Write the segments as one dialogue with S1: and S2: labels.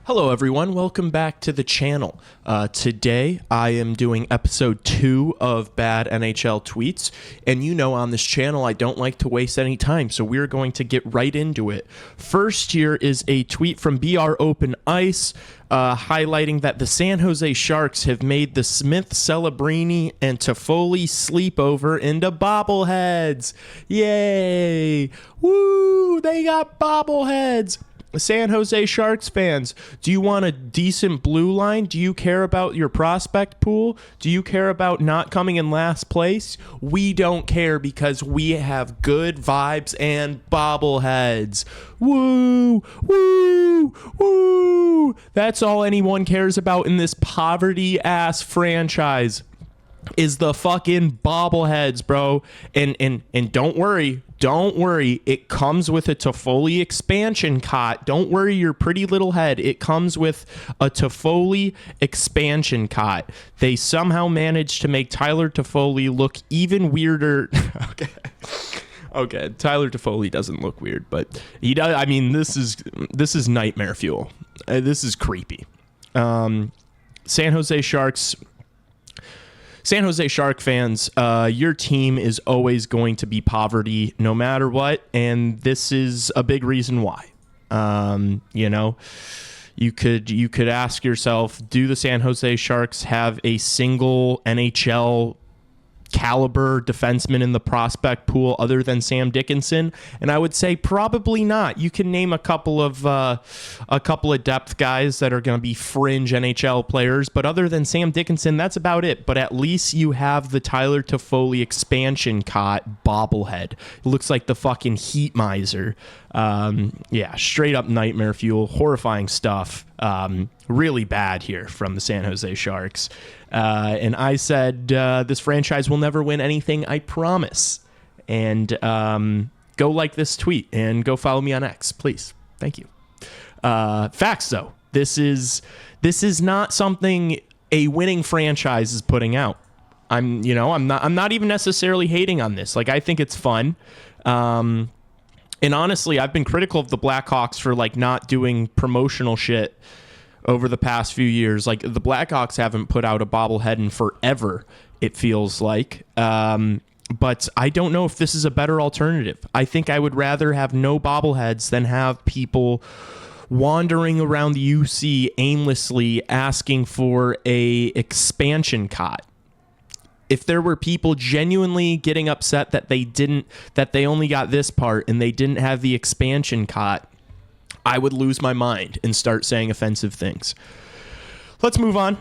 S1: Hello everyone, welcome back to the channel. Today I am doing episode 2 of Bad NHL Tweets, and you know on this channel I don't like to waste any time, so we're going to get right into it. First here is a tweet from BR Open Ice highlighting that the San Jose Sharks have made the Smith, Celebrini, and Toffoli sleepover into bobbleheads. Yay! Woo! They got bobbleheads! San Jose Sharks fans, do you want a decent blue line? Do you care about your prospect pool? Do you care about not coming in last place? We don't care because we have good vibes and bobbleheads. Woo! Woo! Woo! That's all anyone cares about in this poverty-ass franchise is the fucking bobbleheads, bro. And don't worry. Don't worry, it comes with a Toffoli expansion cot. Don't worry your pretty little head. It comes with a Toffoli expansion cot. They somehow managed to make Tyler Toffoli look even weirder. Okay, Tyler Toffoli doesn't look weird, but he does. I mean, this is nightmare fuel. This is creepy. San Jose Shark fans, your team is always going to be poverty no matter what, and this is a big reason why. You could ask yourself, do the San Jose Sharks have a single NHL caliber defenseman in the prospect pool other than Sam Dickinson? And I would say probably not. You can name a couple of depth guys that are going to be fringe NHL players, but other than Sam Dickinson, that's about it. But at least you have the Tyler Toffoli expansion cot bobblehead. It looks like the fucking heat miser. Straight up nightmare fuel, horrifying stuff. Really bad here from the San Jose Sharks. And I said, this franchise will never win anything, I promise. And go like this tweet and go follow me on X, please. Thank you. Facts, though. This is not something a winning franchise is putting out. I'm not even necessarily hating on this. Like, I think it's fun. And honestly, I've been critical of the Blackhawks for not doing promotional shit over the past few years. Like, the Blackhawks haven't put out a bobblehead in forever, it feels like. But I don't know if this is a better alternative. I think I would rather have no bobbleheads than have people wandering around the UC aimlessly asking for a expansion cot. If there were people genuinely getting upset that they only got this part and they didn't have the expansion cot, I would lose my mind and start saying offensive things. Let's move on.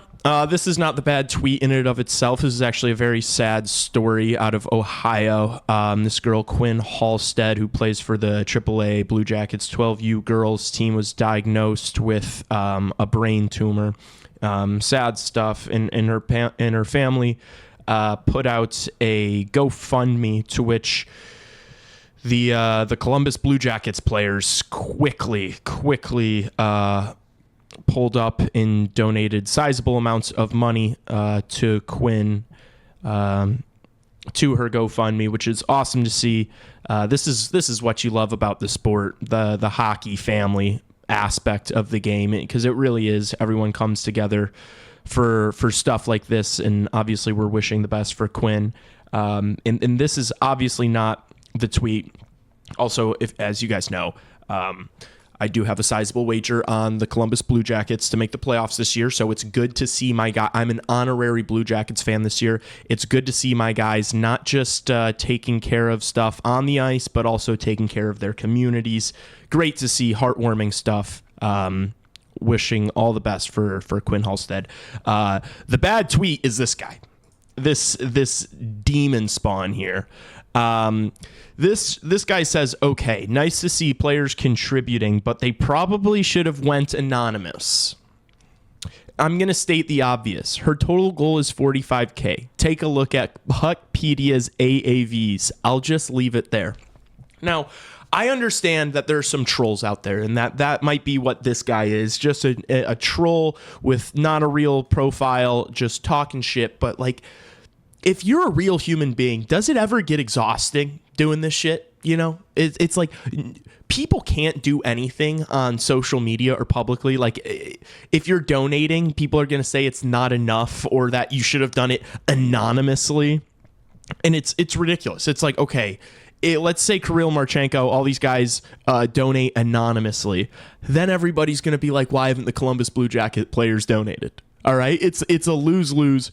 S1: This is not the bad tweet in and of itself. This is actually a very sad story out of Ohio. This girl, Quinn Halstead, who plays for the AAA Blue Jackets 12U girls team, was diagnosed with a brain tumor. Sad stuff. And her family put out a GoFundMe, to which the Columbus Blue Jackets players quickly pulled up and donated sizable amounts of money to Quinn, to her GoFundMe, which is awesome to see. This is what you love about the sport, the hockey family aspect of the game, because it really is. Everyone comes together for stuff like this, and obviously we're wishing the best for Quinn. And this is obviously not the tweet. Also, as you guys know, I do have a sizable wager on the Columbus Blue Jackets to make the playoffs this year, so it's good to see my guy. I'm an honorary Blue Jackets fan this year. It's good to see my guys not just taking care of stuff on the ice, but also taking care of their communities. Great to see, heartwarming stuff. Wishing all the best for Quinn Halstead. The bad tweet is this guy, this demon spawn here. This guy says, okay, nice to see players contributing, but they probably should have went anonymous. I'm going to state the obvious. Her total goal is 45K. Take a look at Puckpedia's AAVs. I'll just leave it there. Now, I understand that there's some trolls out there, and that might be what this guy is, just a troll with not a real profile, just talking shit. But if you're a real human being, does it ever get exhausting doing this shit? You know, it's like people can't do anything on social media or publicly. Like if you're donating, people are going to say it's not enough or that you should have done it anonymously. And it's ridiculous. It's like, okay, let's say Kirill Marchenko, all these guys donate anonymously. Then everybody's going to be like, why haven't the Columbus Blue Jacket players donated? All right, it's a lose-lose.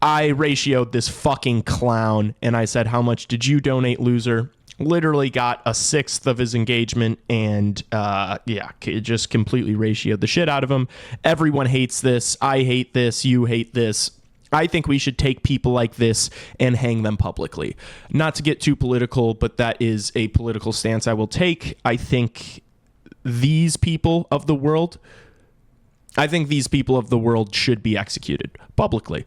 S1: I ratioed this fucking clown, and I said, how much did you donate, loser? Literally got a sixth of his engagement, and it just completely ratioed the shit out of him. Everyone hates this. I hate this. You hate this. I think we should take people like this and hang them publicly. Not to get too political, but that is a political stance I will take. I think these people of the world should be executed publicly.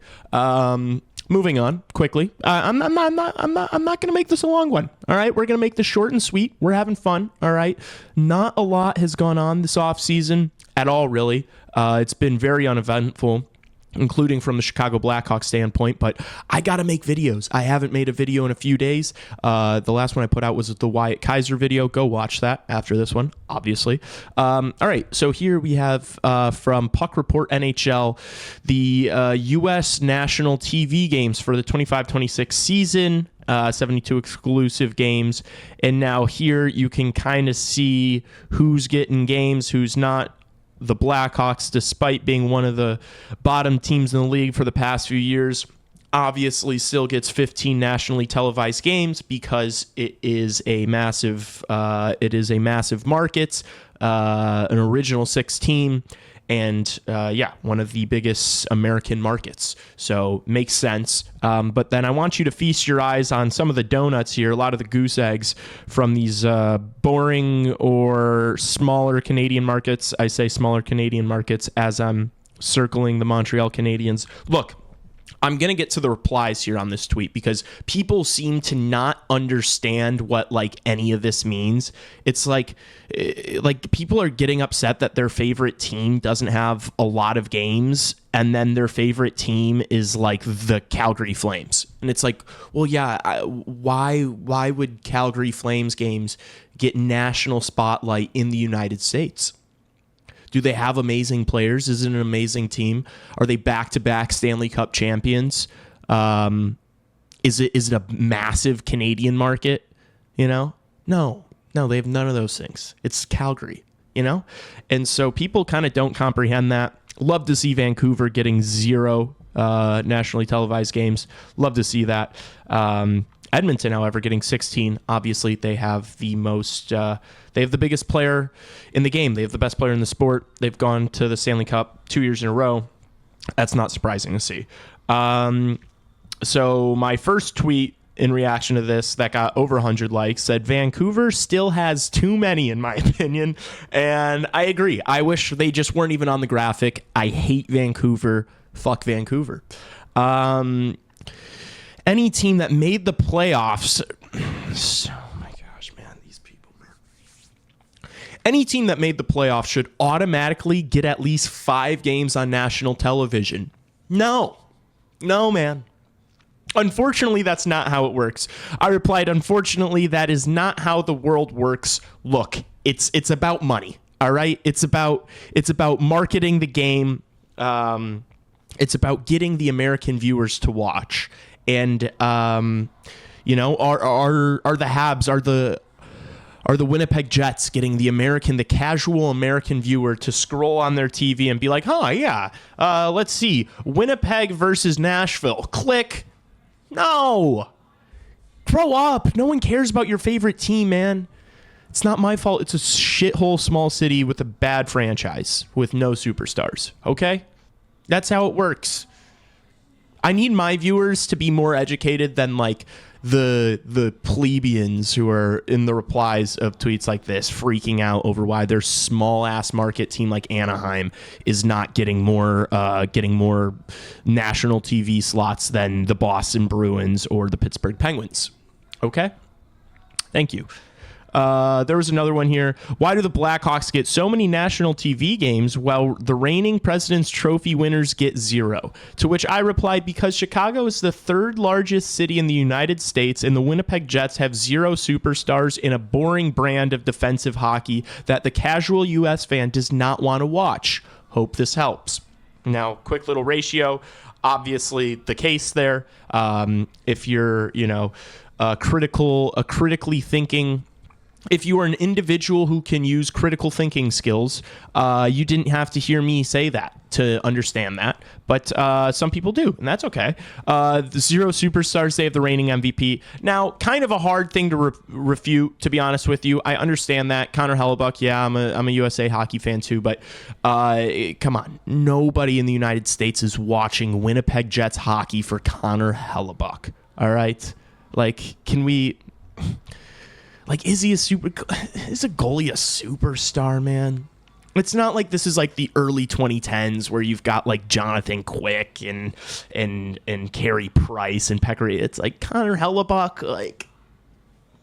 S1: Moving on quickly. I'm not going to make this a long one. All right, we're going to make this short and sweet. We're having fun. All right, not a lot has gone on this offseason at all, really. It's been very uneventful, including from the Chicago Blackhawks standpoint, but I got to make videos. I haven't made a video in a few days. The last one I put out was the Wyatt Kaiser video. Go watch that after this one, obviously. All right, so here we have from Puck Report NHL, the U.S. national TV games for the 25-26 season, 72 exclusive games. And now here you can kind of see who's getting games, who's not. The Blackhawks, despite being one of the bottom teams in the league for the past few years, obviously still gets 15 nationally televised games because it is a massive market, an original 6 team, and one of the biggest American markets. So makes sense. But then I want you to feast your eyes on some of the donuts here, a lot of the goose eggs from these boring or smaller Canadian markets. I say smaller Canadian markets as I'm circling the Montreal Canadiens. Look, I'm going to get to the replies here on this tweet because people seem to not understand what like any of this means. It's like people are getting upset that their favorite team doesn't have a lot of games and then their favorite team is like the Calgary Flames. And it's like, well, yeah, why would Calgary Flames games get national spotlight in the United States? Do they have amazing players? Is it an amazing team? Are they back-to-back Stanley Cup champions? Is it a massive Canadian market? You know? No, they have none of those things. It's Calgary, you know? And so people kind of don't comprehend that. Love to see Vancouver getting 0 nationally televised games. Love to see that. Edmonton, however, getting 16. Obviously, they have the most. They have the biggest player in the game. They have the best player in the sport. They've gone to the Stanley Cup 2 years in a row. That's not surprising to see. So my first tweet in reaction to this that got over 100 likes said Vancouver still has too many, in my opinion, and I agree. I wish they just weren't even on the graphic. I hate Vancouver. Fuck Vancouver. Any team that made the playoffs. Oh my gosh, man, these people, man. Any team that made the playoffs should automatically get at least 5 games on national television. No, man. Unfortunately, that's not how it works. I replied, unfortunately, that is not how the world works. Look, it's about money. All right. It's about marketing the game. It's about getting the American viewers to watch. And, are the Habs, are the Winnipeg Jets getting the casual American viewer to scroll on their TV and be like, let's see, Winnipeg versus Nashville. Click. No. Grow up. No one cares about your favorite team, man. It's not my fault. It's a shithole small city with a bad franchise with no superstars. Okay? That's how it works. I need my viewers to be more educated than like the plebeians who are in the replies of tweets like this freaking out over why their small ass market team like Anaheim is not getting more national TV slots than the Boston Bruins or the Pittsburgh Penguins. Okay? Thank you. There was another one here. Why do the Blackhawks get so many national TV games while the reigning President's Trophy winners get 0? To which I replied, because Chicago is the third largest city in the United States, and the Winnipeg Jets have 0 superstars in a boring brand of defensive hockey that the casual U.S. fan does not want to watch. Hope this helps. Now, quick little ratio. Obviously, the case there. If you're, critically thinking. If you are an individual who can use critical thinking skills, you didn't have to hear me say that to understand that. But some people do, and that's okay. The 0 superstars, they have the reigning MVP. Now, kind of a hard thing to refute, to be honest with you. I understand that. Connor Hellebuck, yeah, I'm a USA hockey fan too, but come on. Nobody in the United States is watching Winnipeg Jets hockey for Connor Hellebuck. All right? Like, can we... Like, is a goalie a superstar, man? It's not like this is like the early 2010s where you've got like Jonathan Quick and Carey Price and Pecker. It's like Connor Hellebuck. Like,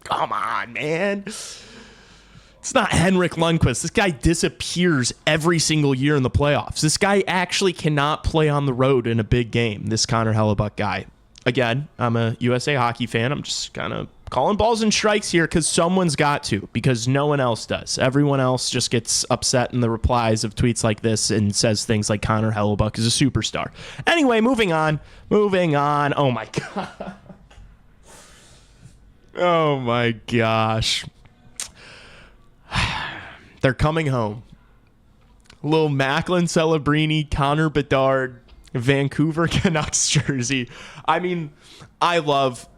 S1: come on, man. It's not Henrik Lundqvist. This guy disappears every single year in the playoffs. This guy actually cannot play on the road in a big game, this Connor Hellebuck guy. Again, I'm a USA hockey fan. I'm just kind of calling balls and strikes here because someone's got to, because no one else does. Everyone else just gets upset in the replies of tweets like this and says things like Connor Hellebuck is a superstar. Anyway, moving on. Oh, my God. Oh, my gosh. They're coming home. Little Macklin Celebrini, Connor Bedard, Vancouver Canucks jersey. I mean, I love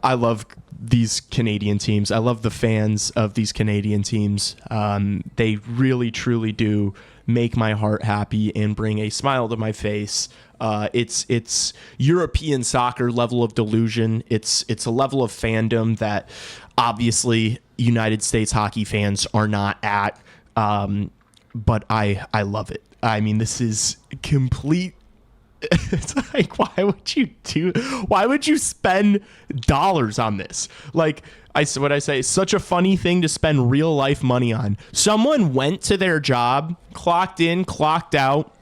S1: these Canadian teams. I love the fans of these Canadian teams. They really, truly do make my heart happy and bring a smile to my face. It's European soccer level of delusion. It's a level of fandom that obviously United States hockey fans are not at. But I love it. I mean, this is complete. It's like, why would you spend dollars on this? Like, it's such a funny thing to spend real life money on. Someone went to their job, clocked in, clocked out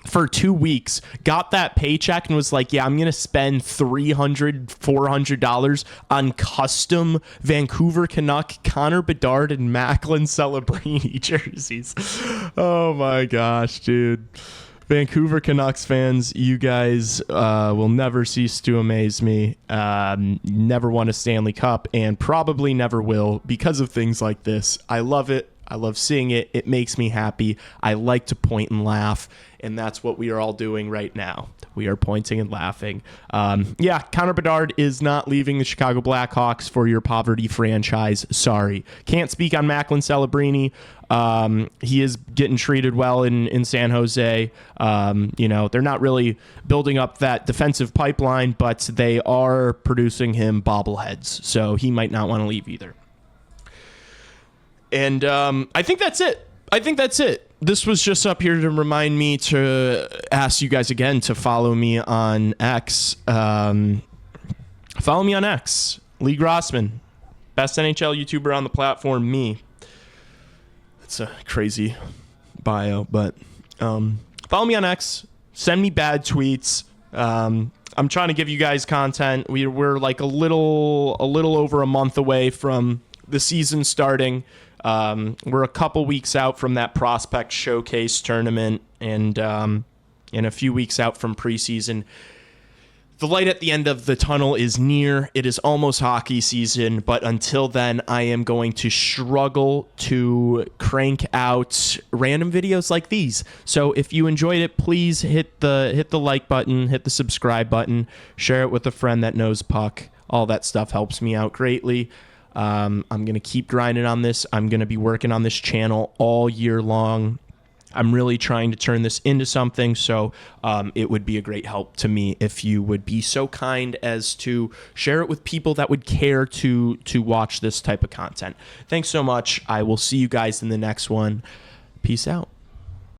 S1: for 2 weeks, got that paycheck and was like, yeah, I'm going to spend $300, $400 on custom Vancouver Canuck, Connor Bedard, and Macklin Celebrini jerseys. Oh my gosh, dude. Vancouver Canucks fans, you guys will never cease to amaze me. Never won a Stanley Cup and probably never will because of things like this. I love it. I love seeing it. It makes me happy. I like to point and laugh, and that's what we are all doing right now. We are pointing and laughing. Yeah, Connor Bedard is not leaving the Chicago Blackhawks for your poverty franchise. Sorry. Can't speak on Macklin Celebrini. He is getting treated well in San Jose. They're not really building up that defensive pipeline, but they are producing him bobbleheads, so he might not want to leave either. And I think that's it. This was just up here to remind me to ask you guys again to follow me on X. Follow me on X. Lee Grossman, best NHL YouTuber on the platform, me. It's a crazy bio, but follow me on X. Send me bad tweets. I'm trying to give you guys content. We're like a little over a month away from the season starting. We're a couple weeks out from that prospect showcase tournament and a few weeks out from preseason. The light at the end of the tunnel is near. It is almost hockey season, but until then, I am going to struggle to crank out random videos like these. So if you enjoyed it, please hit the like button, hit the subscribe button, share it with a friend that knows puck. All that stuff helps me out greatly. I'm going to keep grinding on this. I'm going to be working on this channel all year long. I'm really trying to turn this into something, so it would be a great help to me if you would be so kind as to share it with people that would care to watch this type of content. Thanks so much. I will see you guys in the next one. Peace out.